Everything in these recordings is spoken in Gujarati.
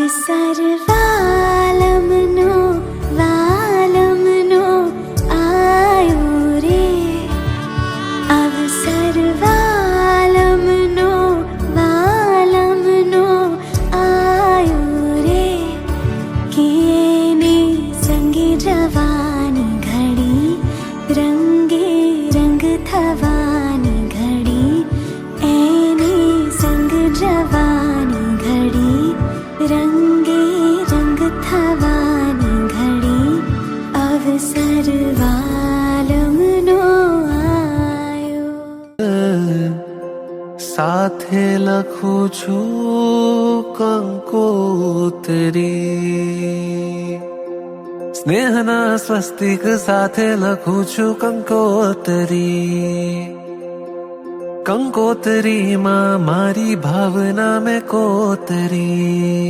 અવસર વાલમનો વાલમનો આયો રે, અવસર વાલમનો વાલમનો આયો રે, કે એને સંગે જવાની ઘડી, રંગે રંગ થવાની ઘડી, એને સંગ જવાની ઘડી, રંગે રંગ થવાની ઘડી, અવસર વાલમનો આયો. સાથે લખું છું કંકોતરી, સ્નેહના સ્વસ્તિક સાથે લખું છું કંકોતરી. કંકોતરીમાં મારી ભાવના મેં કોતરી.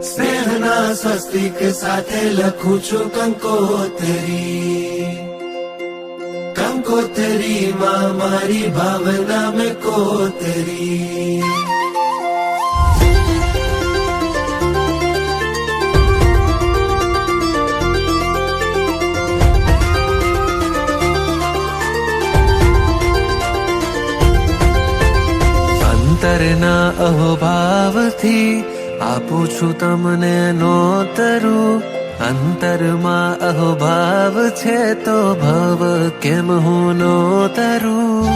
સ્નેહના સ્વસ્તિક સાથે લખું છું કંકોતરી. કંકોતરીમાં મારી ભાવના મેં કોતરી. અંતરના અહોભાવથી આપું છું તમને નોતરું. અંતરમાં અહોભાવ છે તો ભવ કેમ હું નોતરું.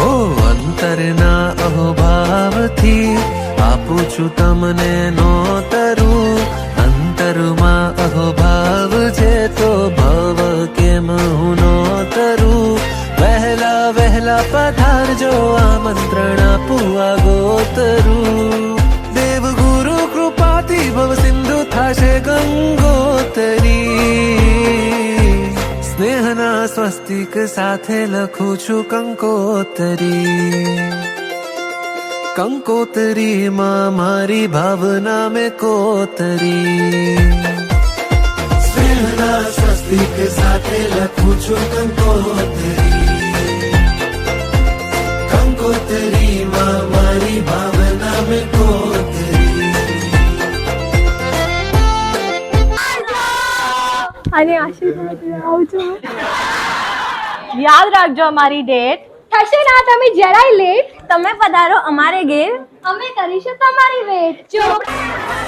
ઓ અંતરના અહોભાવથી આપું છું તમને નોતરું. અંતરમાં અહોભાવ છે તો ભવ કેમ હું નોતરું. વહેલા વહેલા પધારજો આમંત્રણ આપું આગોતરું. દેવ ગુરુ કૃપાથી ભવ સિંધુ થશે ગંગોતરી. સ્નેહના સ્વસ્તિક સાથે લખું છું કંકોતરી. કંકોતરીમાં મારી ભાવના મેં કોતરી. સ્નેહના સ્વસ્તિક સાથે લખું છું કંકોતરી. કંકોતરીમાં મારી ભાવના મેં કોતરી. અને આશીર્વાદ આવજો. યાદ રાખજો અમારી ડેટ. થશે ના તમે જરાય લેટ. તમે પધારો અમારે ઘેર. અમે કરીશું તમારી વેટ. ચોપડા